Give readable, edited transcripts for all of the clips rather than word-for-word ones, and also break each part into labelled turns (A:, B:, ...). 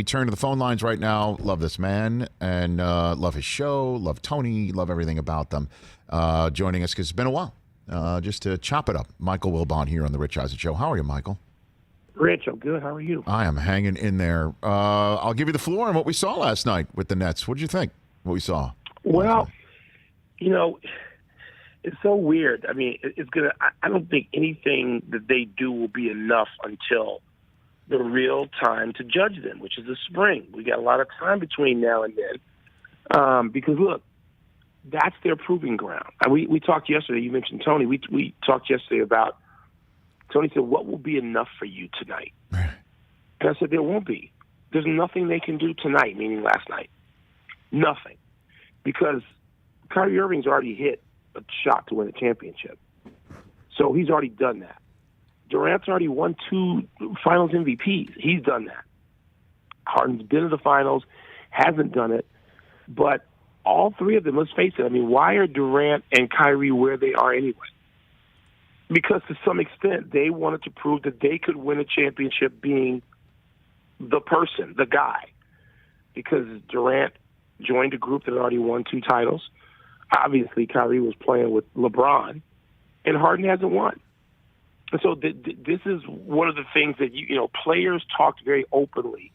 A: We turn to the phone lines right now. Love this man and love his show. Love Tony. Love everything about them. Joining us because it's been a while. Just to chop it up. Michael Wilbon here on the Rich Eisen Show. How are you, Michael?
B: Rich, I'm good. How are you?
A: I am hanging in there. I'll give you the floor on what we saw last night with the Nets. What did you think? What we saw?
B: Well, you know, it's so weird. I mean, it's gonna. I don't think anything that they do will be enough until the real time to judge them, which is the spring. We got a lot of time between now and then, because look, that's their proving ground. And we talked yesterday. You mentioned Tony. We talked yesterday about. Tony said, "What will be enough for you tonight?" And I said, "There won't be. There's nothing they can do tonight," meaning last night. Nothing, because Kyrie Irving's already hit a shot to win a championship, so he's already done that. Durant's already won 2 Finals MVPs. He's done that. Harden's been to the Finals, hasn't done it. But all 3 of them, let's face it, I mean, why are Durant and Kyrie where they are anyway? Because to some extent, they wanted to prove that they could win a championship being the person, the guy. Because Durant joined a group that had already won 2 titles. Obviously, Kyrie was playing with LeBron, and Harden hasn't won. And so this is one of the things that, you know, players talked very openly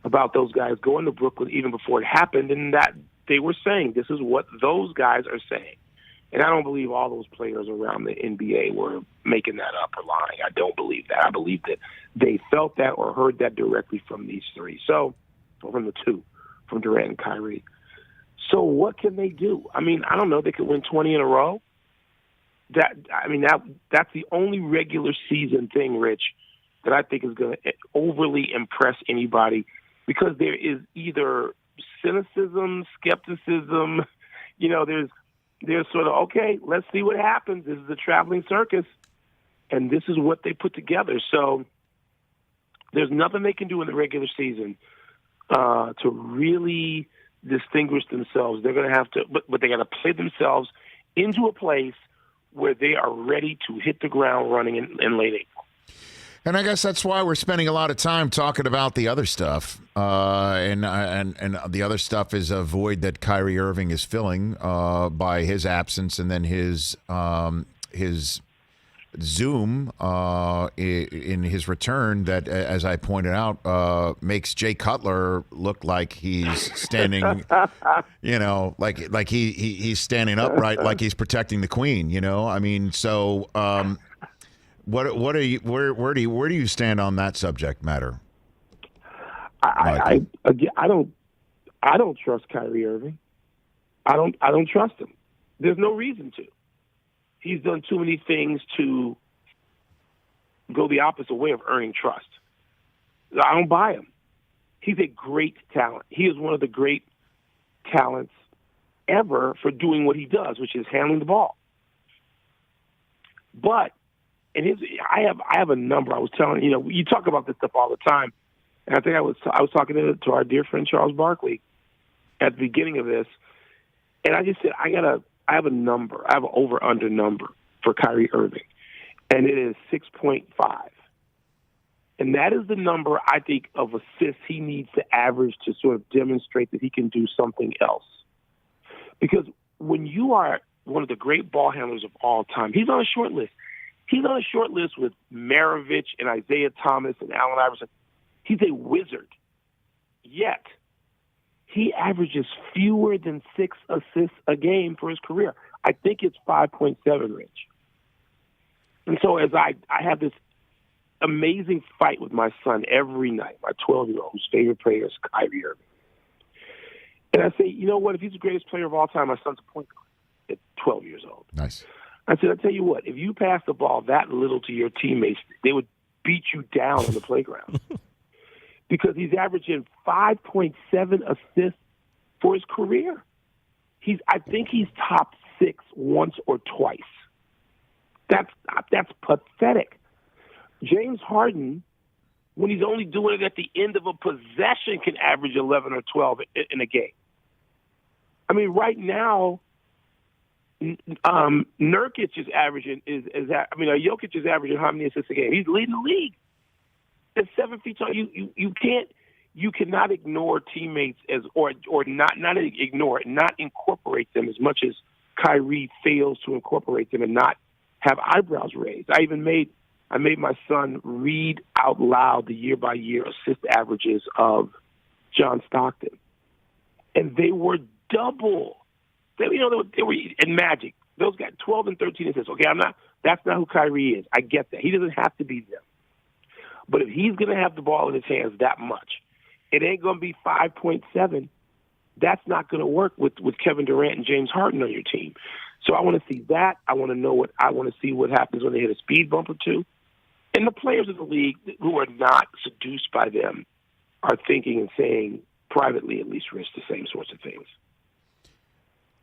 B: about those guys going to Brooklyn even before it happened, and that they were saying this is what those guys are saying. And I don't believe all those players around the NBA were making that up or lying. I don't believe that. I believe that they felt that or heard that directly from these 3. So, or from the 2, from Durant and Kyrie. So what can they do? I mean, I don't know. They could win 20 in a row. That's the only regular season thing, Rich, that I think is going to overly impress anybody, because there is either cynicism, skepticism. You know, there's sort of, okay, let's see what happens. This is a traveling circus, and this is what they put together. So there's nothing they can do in the regular season to really distinguish themselves. They're going to have to, but they got to play themselves into a place where they are ready to hit the ground running in late April.
A: And I guess that's why we're spending a lot of time talking about the other stuff. And the other stuff is a void that Kyrie Irving is filling by his absence, and then his Zoom in his return that, as I pointed out, makes Jay Cutler look like he's standing, you know, like he's standing upright, like he's protecting the queen. You know, I mean, so what are you? Where do you stand on that subject matter?
B: I don't trust Kyrie Irving. I don't trust him. There's no reason to. He's done too many things to go the opposite way of earning trust. I don't buy him. He's a great talent. He is one of the great talents ever for doing what he does, which is handling the ball. But I have a number. I was telling you talk about this stuff all the time, and I think I was talking to our dear friend Charles Barkley at the beginning of this, and I just said I have a number. I have an over-under number for Kyrie Irving, and it is 6.5. And that is the number, I think, of assists he needs to average to sort of demonstrate that he can do something else. Because when you are one of the great ball handlers of all time, he's on a short list. He's on a short list with Maravich and Isaiah Thomas and Allen Iverson. He's a wizard. Yet, he averages fewer than 6 assists a game for his career. I think it's 5.7, Rich. And so as I have this amazing fight with my son every night, my 12-year-old, whose favorite player is Kyrie Irving. And I say, you know what, if he's the greatest player of all time, my son's a point guard at 12 years old.
A: Nice.
B: I said, I'll tell you what, if you pass the ball that little to your teammates, they would beat you down on the playground. Because he's averaging 5.7 assists for his career. I think he's top 6 once or twice. That's pathetic. James Harden, when he's only doing it at the end of a possession, can average 11 or 12 in a game. I mean, right now, Nurkic is averaging Jokic is averaging how many assists a game? He's leading the league. At 7 feet tall, you you cannot ignore teammates or not ignore it, not incorporate them as much as Kyrie fails to incorporate them and not have eyebrows raised. I made my son read out loud the year-by-year assist averages of John Stockton, and they were double. They were in Magic. Those guys, 12 and 13 assists. Okay, that's not who Kyrie is. I get that. He doesn't have to be them. But if he's going to have the ball in his hands that much, it ain't going to be 5.7. That's not going to work with Kevin Durant and James Harden on your team. So I want to see that. I want to see what happens when they hit a speed bump or two. And the players in the league who are not seduced by them are thinking and saying privately, at least, Rich, the same sorts of things.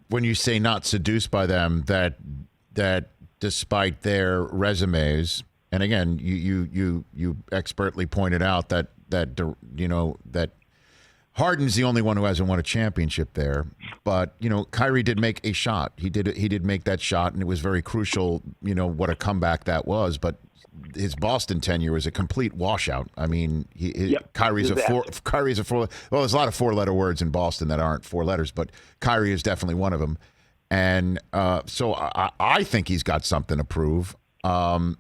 A: When you say not seduced by them, that despite their resumes, and again, you expertly pointed out that Harden's the only one who hasn't won a championship there, but Kyrie did make a shot. He did make that shot, and it was very crucial. What a comeback that was. But his Boston tenure was a complete washout. I mean, Kyrie's a four. Well, there's a lot of four-letter words in Boston that aren't four letters, but Kyrie is definitely one of them. And so I think he's got something to prove. The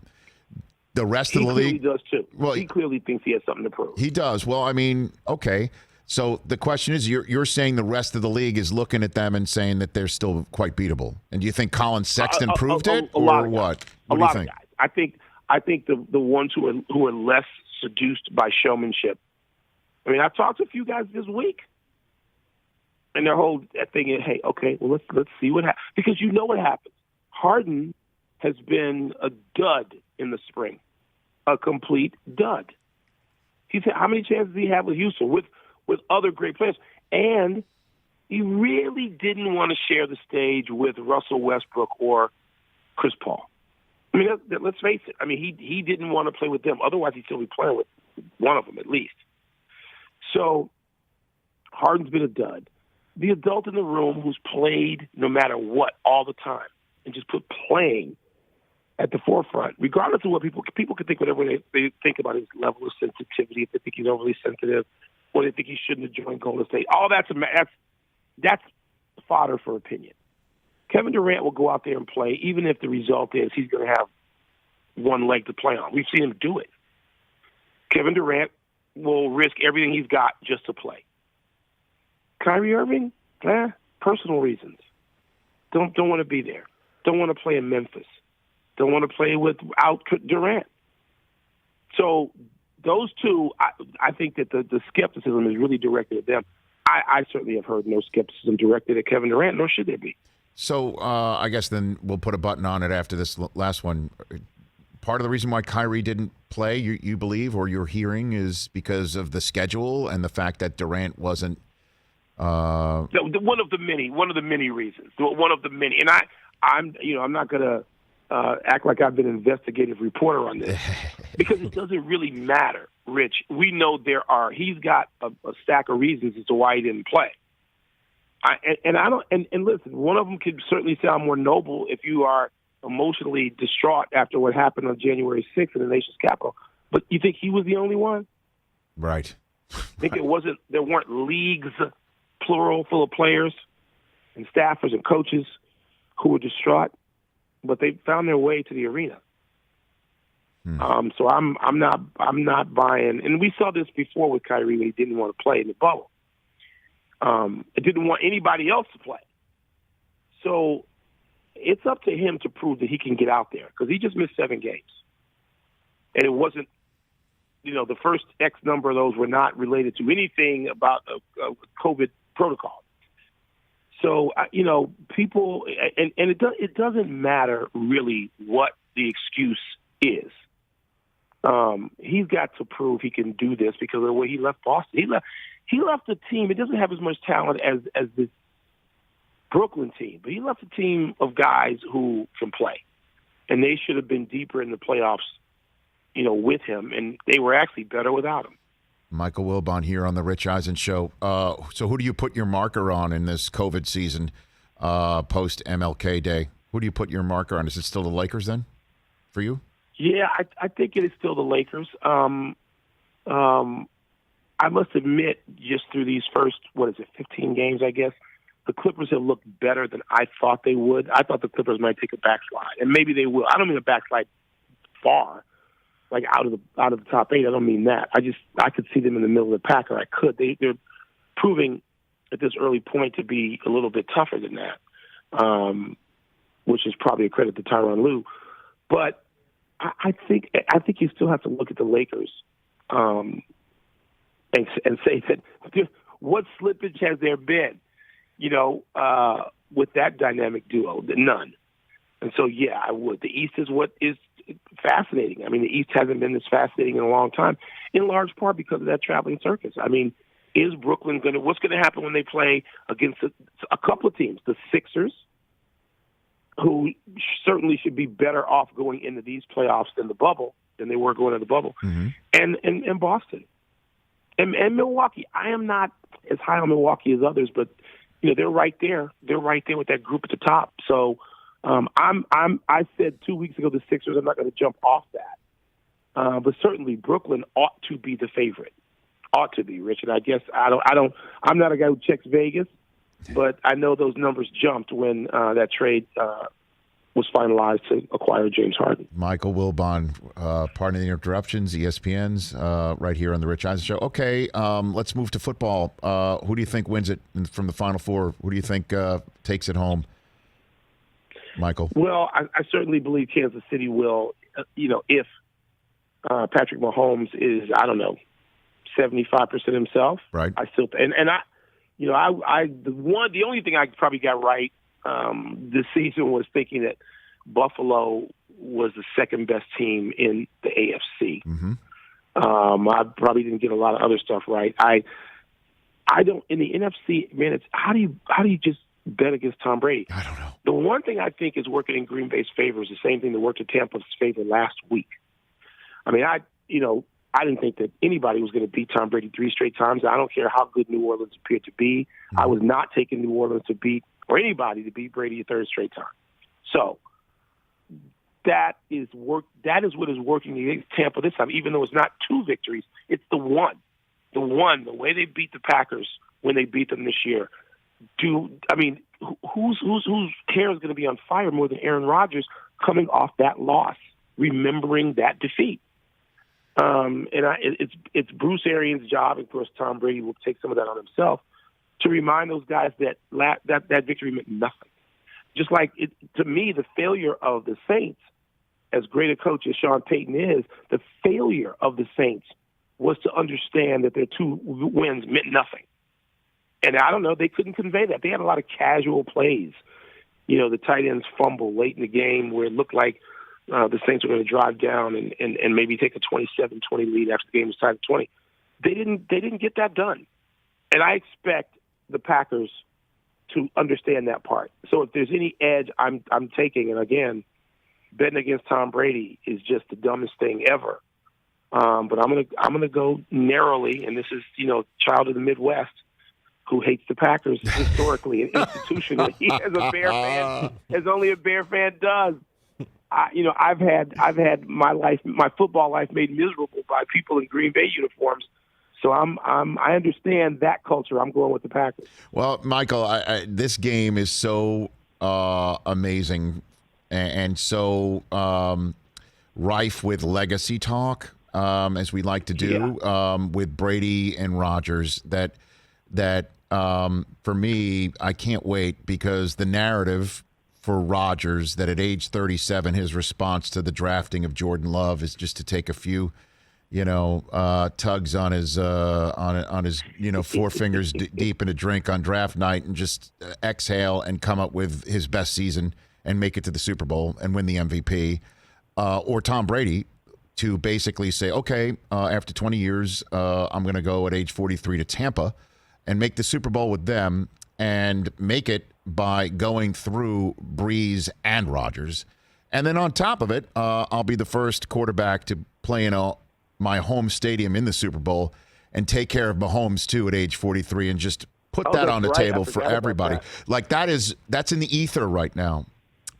A: rest of the league,
B: he does too. Well, he clearly thinks he has something to prove.
A: He does. Well, I mean, okay. So the question is, you're saying the rest of the league is looking at them and saying that they're still quite beatable. And do you think Colin Sexton proved it, or what? What do you think?
B: I think the ones who are less seduced by showmanship. I mean, I've talked to a few guys this week, and their whole thing is, hey, okay, well let's see what happens, because you know what happens. Harden has been a dud in the spring, a complete dud. He's had, how many chances did he have with Houston with other great players? And he really didn't want to share the stage with Russell Westbrook or Chris Paul. I mean, let's face it. I mean, he didn't want to play with them. Otherwise, he'd still be playing with one of them at least. So Harden's been a dud. The adult in the room who's played no matter what all the time and just put playing at the forefront, regardless of what people can think whatever they think about his level of sensitivity, if they think he's overly sensitive, or they think he shouldn't have joined Golden State. All that's fodder for opinion. Kevin Durant will go out there and play, even if the result is he's going to have one leg to play on. We've seen him do it. Kevin Durant will risk everything he's got just to play. Kyrie Irving, personal reasons. Don't want to be there. Don't want to play in Memphis. Don't want to play without Durant. So those two, I think that the skepticism is really directed at them. I certainly have heard no skepticism directed at Kevin Durant, nor should there be.
A: So I guess then we'll put a button on it after this last one. Part of the reason why Kyrie didn't play, you believe, or you're hearing, is because of the schedule and the fact that Durant wasn't.
B: One of the many reasons. One of the many, and I'm not going to act like I've been an investigative reporter on this because it doesn't really matter, Rich. We know he's got a stack of reasons as to why he didn't play. And listen, one of them could certainly sound more noble if you are emotionally distraught after what happened on January 6th in the nation's capital. But you think he was the only one?
A: Right.
B: Think there weren't leagues, plural, full of players and staffers and coaches who were distraught, but they found their way to the arena. So I'm not buying, and we saw this before with Kyrie when he didn't want to play in the bubble. It didn't want anybody else to play. So it's up to him to prove that he can get out there, because he just missed 7 games. And it wasn't, the first X number of those were not related to anything about a COVID protocol. So, people, and it doesn't matter really what the excuse is. He's got to prove he can do this because of the way he left Boston. He left a team. It doesn't have as much talent as this Brooklyn team, but he left a team of guys who can play, and they should have been deeper in the playoffs, with him, and they were actually better without him.
A: Michael Wilbon here on the Rich Eisen Show. So who do you put your marker on in this COVID season post MLK Day? Who do you put your marker on? Is it still the Lakers then for you?
B: Yeah, I think it is still the Lakers. I must admit, just through these first, 15 games, I guess, the Clippers have looked better than I thought they would. I thought the Clippers might take a backslide, and maybe they will. I don't mean a backslide far, like out of the top 8. I don't mean that. I could see them in the middle of the pack, or I could. They're proving at this early point to be a little bit tougher than that, which is probably a credit to Tyronn Lue. But I think you still have to look at the Lakers and say that what slippage has there been, with that dynamic duo? None. And so, yeah, I would. The East is what is fascinating. I mean, the East hasn't been this fascinating in a long time, in large part because of that traveling circus. I mean, is Brooklyn what's going to happen when they play against a couple of teams? The Sixers, who certainly should be better off going into these playoffs than they were going into the bubble,
A: mm-hmm.
B: and Boston. And Milwaukee. I am not as high on Milwaukee as others, but they're right there. They're right there with that group at the top. So I said 2 weeks ago the Sixers. I'm not going to jump off that, but certainly Brooklyn ought to be the favorite. Ought to be, Rich. And I guess I'm not a guy who checks Vegas, but I know those numbers jumped when that trade was finalized to acquire James Harden.
A: Michael Wilbon, pardon the interruptions, ESPN's right here on the Rich Eisen Show. Okay, let's move to football. Who do you think wins it from the Final Four? Who do you think takes it home, Michael?
B: Well, I certainly believe Kansas City will. If Patrick Mahomes is, 75% himself.
A: Right.
B: I still the only thing I probably got right this season was thinking that Buffalo was the second best team in the AFC.
A: Mm-hmm.
B: I probably didn't get a lot of other stuff right. I don't in the NFC. Man, it's how do you just bet against Tom Brady?
A: I don't know.
B: The one thing I think is working in Green Bay's favor is the same thing that worked in Tampa's favor last week. I mean, I didn't think that anybody was going to beat Tom Brady 3 straight times. I don't care how good New Orleans appeared to be. Mm-hmm. I was not taking New Orleans to beat or anybody to beat Brady a 3rd straight time. So that is what is working against Tampa this time. Even though it's not 2 victories, it's the one. The way they beat the Packers when they beat them this year. Whose hair is going to be on fire more than Aaron Rodgers coming off that loss, remembering that defeat? It's Bruce Arians' job, and of course Tom Brady will take some of that on himself, to remind those guys that victory meant nothing. Just like to me, the failure of the Saints, as great a coach as Sean Payton is, the failure of the Saints was to understand that their 2 wins meant nothing. And I don't know, they couldn't convey that. They had a lot of casual plays. The tight ends fumble late in the game where it looked like the Saints were going to drive down and maybe take a 27-20 lead after the game was tied at 20. They didn't get that done. And I expect the Packers to understand that part. So if there's any edge I'm taking, and again, betting against Tom Brady is just the dumbest thing ever. But I'm gonna go narrowly, and this is child of the Midwest who hates the Packers historically and institutionally as a Bear fan, as only a Bear fan does. I've had my football life made miserable by people in Green Bay uniforms. So I understand that culture. I'm going with the Packers.
A: Well, Michael, this game is so amazing and so rife with legacy talk, as we like to do, with Brady and Rodgers. That for me, I can't wait, because the narrative for Rodgers that at age 37, his response to the drafting of Jordan Love is just to take a few, tugs on his four fingers deep in a drink on draft night and just exhale and come up with his best season and make it to the Super Bowl and win the MVP. Or Tom Brady to basically say, okay, after 20 years, I'm going to go at age 43 to Tampa and make the Super Bowl with them, and make it by going through Breeze and Rodgers. And then on top of it, I'll be the first quarterback to play in my home stadium in the Super Bowl and take care of Mahomes too at age 43, and just put that on the table for everybody. Like that's in the ether right now,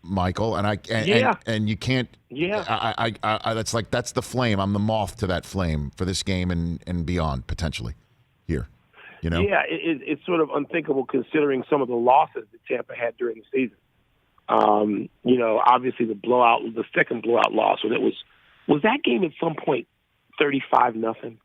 A: Michael. And you can't. Yeah. That's the flame. I'm the moth to that flame for this game and beyond potentially. here. You know?
B: Yeah, it's sort of unthinkable considering some of the losses that Tampa had during the season. Obviously the second blowout loss when it was that game at some point 35-0.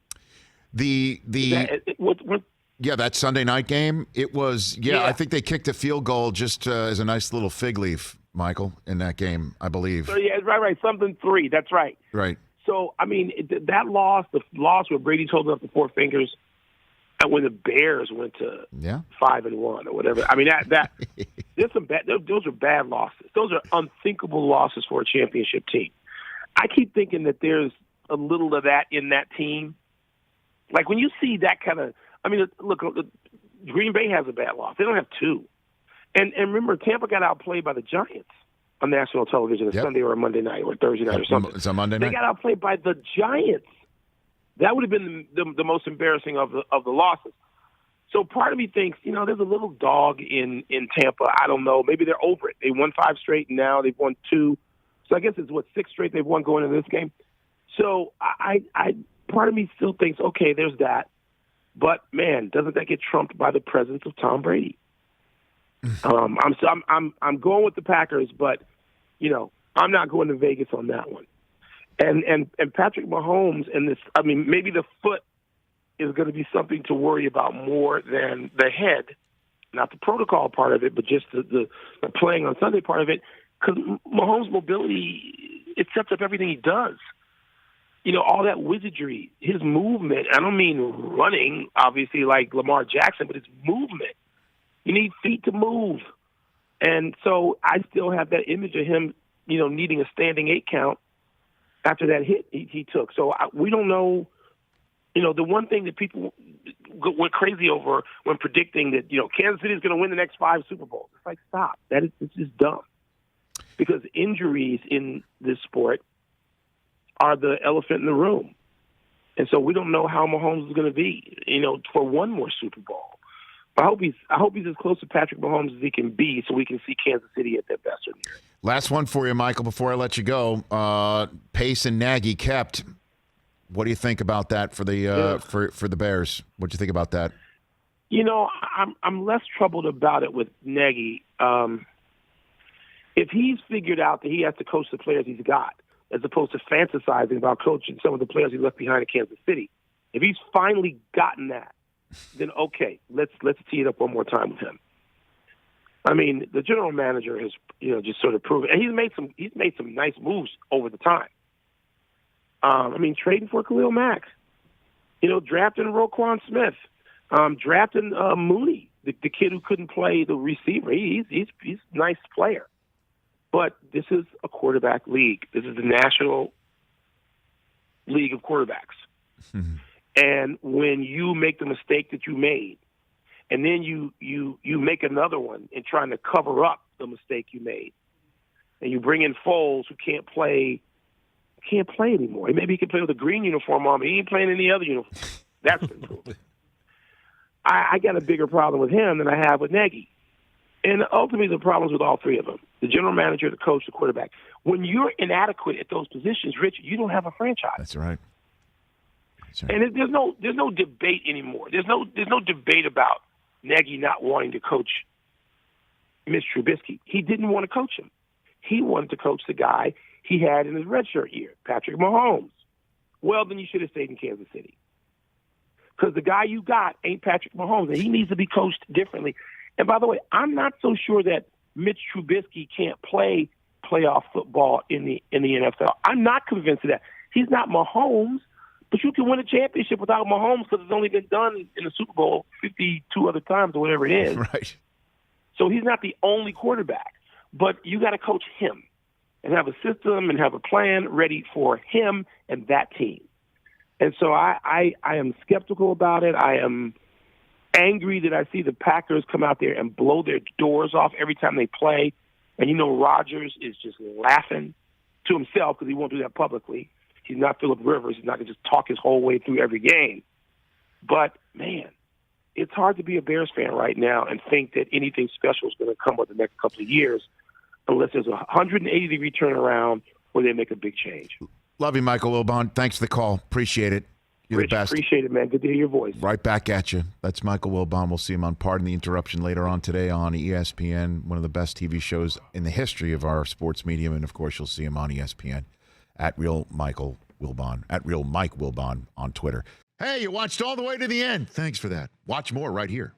A: Yeah, that Sunday night game. It was. Yeah, I think they kicked a field goal just as a nice little fig leaf, Michael, in that game, I believe.
B: So yeah, right, something 3. That's right.
A: Right.
B: So I mean, that loss, the loss where Brady's holding up the 4 fingers. And when the Bears went to 5-1 or whatever, I mean that there's some bad. Those are bad losses. Those are unthinkable losses for a championship team. I keep thinking that there's a little of that in that team. Like when you see that kind of, I mean, look, Green Bay has a bad loss. They don't have 2, and remember Tampa got outplayed by the Giants on national television a Sunday or a Monday night or a Thursday night or something.
A: It's a Monday night.
B: They got outplayed by the Giants. That would have been the most embarrassing of the losses. So part of me thinks, there's a little dog in Tampa. I don't know. Maybe they're over it. They won 5 straight, and now they've won 2. So I guess it's 6 straight they've won going into this game. So I part of me still thinks, okay, there's that. But man, doesn't that get trumped by the presence of Tom Brady? I'm going with the Packers, but I'm not going to Vegas on that one. And Patrick Mahomes and this, I mean, maybe the foot is going to be something to worry about more than the head, not the protocol part of it, but just the playing on Sunday part of it. Because Mahomes' mobility, it sets up everything he does. All that wizardry, his movement. I don't mean running, obviously, like Lamar Jackson, but his movement. You need feet to move. And so I still have that image of him, needing a standing 8 count after that hit he took. So we don't know. The one thing that people went crazy over when predicting that, Kansas City is going to win the next 5 Super Bowls. It's like, stop. It's just dumb. Because injuries in this sport are the elephant in the room. And so we don't know how Mahomes is going to be, for one more Super Bowl. I hope he's as close to Patrick Mahomes as he can be so we can see Kansas City at their best.
A: Last one for you, Michael, before I let you go. Pace and Nagy kept. What do you think about that for the for the Bears? What do you think about that?
B: I'm less troubled about it with Nagy. If he's figured out that he has to coach the players he's got, as opposed to fantasizing about coaching some of the players he left behind in Kansas City, if he's finally gotten that, then okay, let's tee it up one more time with him. I mean, the general manager has, just sort of proven, and he's made some nice moves over the time. Trading for Khalil Mack, drafting Roquan Smith, drafting Mooney, the kid who couldn't play the receiver. He's a nice player, but this is a quarterback league. This is the National League of Quarterbacks. Mm-hmm. And when you make the mistake that you made, and then you make another one in trying to cover up the mistake you made, and you bring in Foles who can't play anymore. Maybe he can play with a green uniform on, but he ain't playing any other uniform. That's been proven. I got a bigger problem with him than I have with Nagy. And ultimately, the problem's with all 3 of them: the general manager, the coach, the quarterback. When you're inadequate at those positions, Rich, you don't have a franchise.
A: That's right.
B: And there's no debate anymore. There's no debate about Nagy not wanting to coach Mitch Trubisky. He didn't want to coach him. He wanted to coach the guy he had in his redshirt year, Patrick Mahomes. Well, then you should have stayed in Kansas City. Because the guy you got ain't Patrick Mahomes, and he needs to be coached differently. And by the way, I'm not so sure that Mitch Trubisky can't play playoff football in the NFL. I'm not convinced of that. He's not Mahomes. But you can win a championship without Mahomes because it's only been done in the Super Bowl 52 other times or whatever it is.
A: Right.
B: So he's not the only quarterback. But you got to coach him and have a system and have a plan ready for him and that team. And so I am skeptical about it. I am angry that I see the Packers come out there and blow their doors off every time they play. And, Rodgers is just laughing to himself because he won't do that publicly. He's not Phillip Rivers. He's not going to just talk his whole way through every game. But, man, it's hard to be a Bears fan right now and think that anything special is going to come with the next couple of years unless there's a 180-degree turnaround where they make a big change.
A: Love you, Michael Wilbon. Thanks for the call. Appreciate it. You're
B: Rich,
A: the best.
B: Appreciate it, man. Good to hear your voice.
A: Right back at you. That's Michael Wilbon. We'll see him on Pardon the Interruption later on today on ESPN, one of the best TV shows in the history of our sports medium. And, of course, you'll see him on ESPN at Real Michael Wilbon, at Real Mike Wilbon on Twitter. Hey, you watched all the way to the end. Thanks for that. Watch more right here.